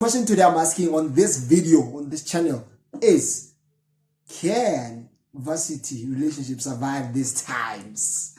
Question today I'm asking on this video, on this channel is, can varsity relationships survive these times?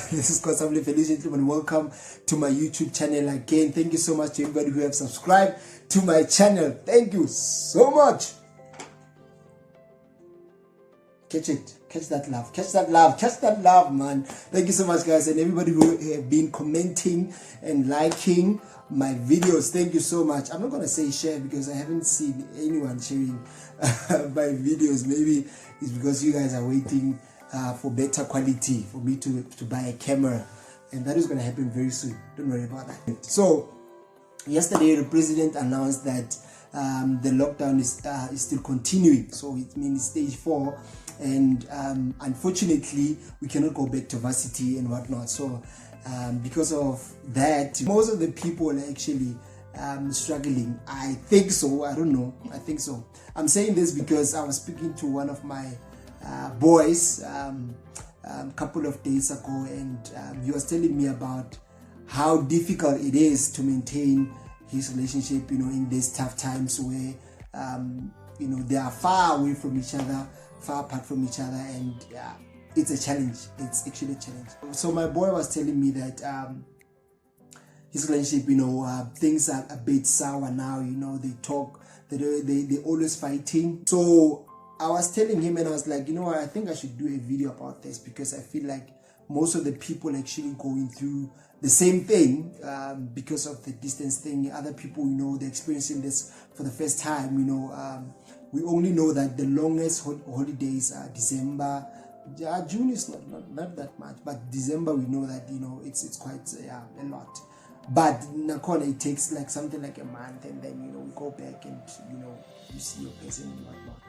This is Kwasabile Felicia, and welcome to my YouTube channel again. Thank you so much to everybody who have subscribed to my channel. Thank you so much. Catch it, catch that love, catch that love, catch that love, man. Thank you so much, guys, and everybody who have been commenting and liking my videos. Thank you so much. I'm not gonna say share because I haven't seen anyone sharing my videos. Maybe it's because you guys are waiting for better quality, for me to buy a camera, and that is going to happen very soon. Don't worry about that. So yesterday the president announced that the lockdown is still continuing, so it means stage 4, and unfortunately we cannot go back to varsity and whatnot. So because of that, most of the people are actually struggling. I think so. I don't know. I think so. I'm saying this because I was speaking to one of my boys a couple of days ago, and he was telling me about how difficult it is to maintain his relationship, in these tough times where they are far away from each other, far apart from each other, and it's a challenge. It's actually a challenge. So my boy was telling me that his relationship, things are a bit sour now. They talk, they always fighting. So I was telling him, and I was like, I think I should do a video about this, because I feel like most of the people actually going through the same thing because of the distance thing. Other people, they're experiencing this for the first time. We only know that the longest holidays are December. June is not that much, but December we know that it's quite a lot. But Nakona, it takes like something like a month, and then we go back and you see your person and whatnot.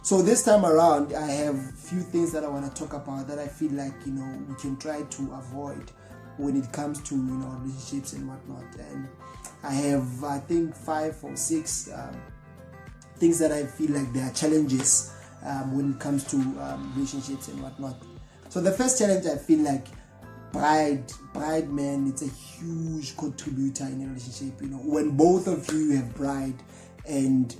So this time around, I have a few things that I want to talk about that I feel like, we can try to avoid when it comes to, relationships and whatnot. And I have, I think, 5 or 6 things that I feel like there are challenges when it comes to relationships and whatnot. So the first challenge, I feel like pride, man, it's a huge contributor in a relationship. When both of you have pride, and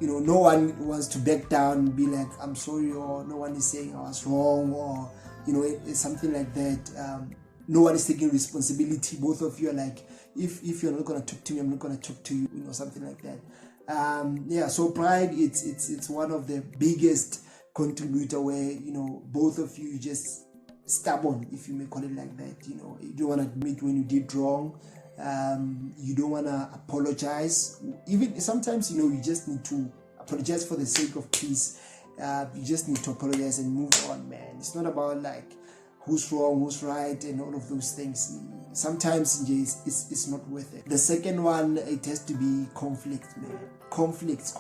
no one wants to back down and be like, I'm sorry, or no one is saying I was wrong, or it's something like that. No one is taking responsibility. Both of you are like, if you're not going to talk to me, I'm not going to talk to you, something like that. So pride, it's one of the biggest contributor where both of you just stubborn, if you may call it like that. You don't want to admit when you did wrong. You don't want to apologize. Even sometimes, you just need to apologize for the sake of peace. You just need to apologize and move on, man. It's not about like who's wrong, who's right, and all of those things. Sometimes it's not worth it. The second one, it has to be conflict, man. Conflicts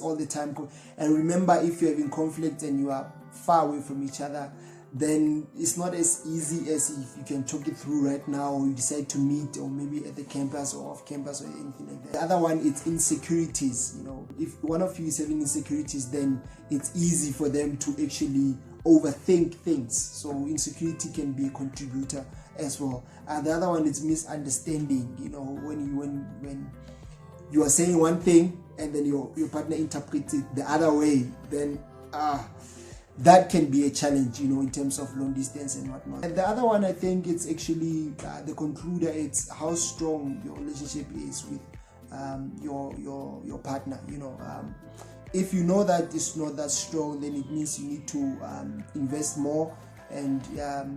all the time. And remember, if you're having conflict and you are far away from each other, then it's not as easy as if you can talk it through right now, or you decide to meet, or maybe at the campus or off campus or anything like that. The other one, it's insecurities. If one of you is having insecurities, then it's easy for them to actually overthink things. So insecurity can be a contributor as well. The other one is misunderstanding. When you are saying one thing and then your partner interprets it the other way, then that can be a challenge, in terms of long distance and whatnot. And the other one, I think, it's actually the concluder. It's how strong your relationship is with your partner. If you know that it's not that strong, then it means you need to invest more and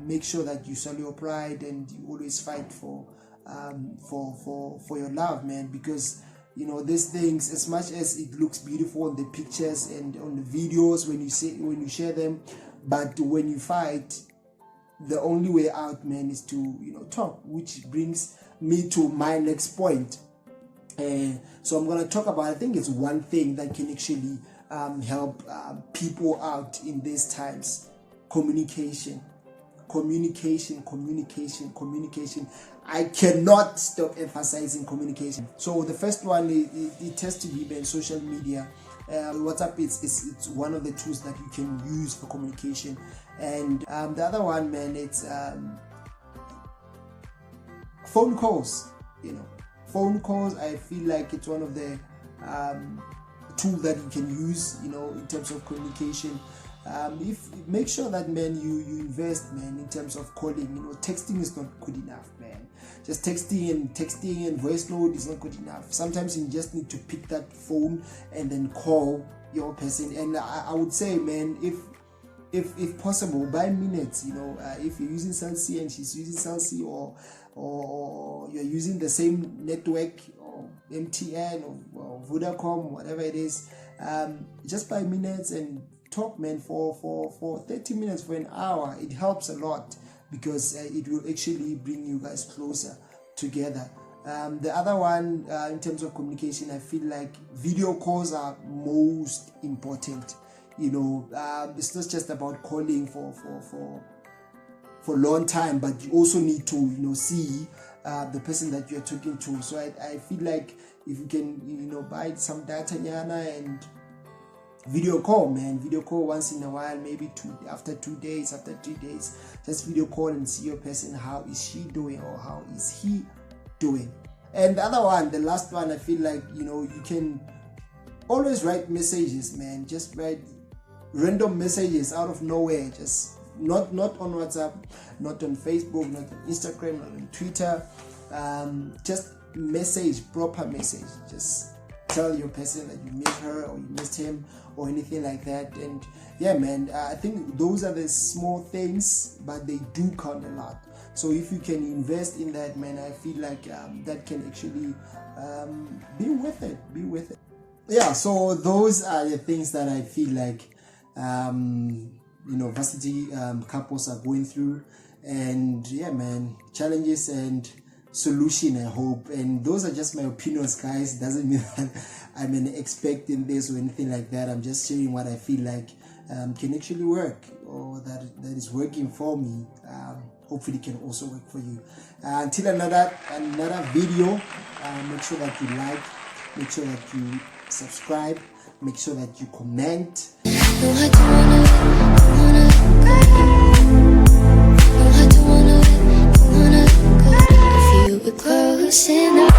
make sure that you sell your pride, and you always fight for your love, man. Because these things, as much as it looks beautiful on the pictures and on the videos when you share them, but when you fight, the only way out, man, is to talk. Which brings me to my next point. So I'm gonna talk about, I think it's one thing that can actually help people out in these times: communication. communication. I cannot stop emphasizing communication. So the first one, it has to be social media. WhatsApp it's one of the tools that you can use for communication, and the other one, man, it's phone calls. Phone calls, I feel like it's one of the tool that you can use, in terms of communication. Make sure that, man, you invest, man, in terms of calling. Texting is not good enough, man. Just texting and voice note is not good enough. Sometimes you just need to pick that phone and then call your person. And I would say, man, if possible, by minutes. If you're using Cell C and she's using Cell C, or you're using the same network, or MTN or Vodacom, whatever it is, just by minutes and talk, man, for 30 minutes, for an hour. It helps a lot, because it will actually bring you guys closer together. The other one, in terms of communication, I feel like video calls are most important. It's not just about calling for a long time, but you also need to see the person that you're talking to. So I feel like if you can buy some data and video call, man. Video call once in a while, maybe after 2 days, after 3 days. Just video call and see your person. How is she doing, or how is he doing? And the other one, the last one, I feel like, you can always write messages, man. Just write random messages out of nowhere. Just not on WhatsApp, not on Facebook, not on Instagram, not on Twitter. Just proper message. Just tell your person that you miss her or you missed him or anything like that. And yeah, man, I think those are the small things, but they do count a lot. So if you can invest in that, man, I feel like that can actually be worth it. Yeah, so those are the things that I feel like varsity couples are going through. And yeah, man, challenges and solution, I hope. And those are just my opinions, guys. It doesn't mean that I'm an expert in this or anything like that. I'm just sharing what I feel like can actually work, or that is working for me. Hopefully can also work for you. Until another video, make sure that you like, make sure that you subscribe, make sure that you comment. We're close enough.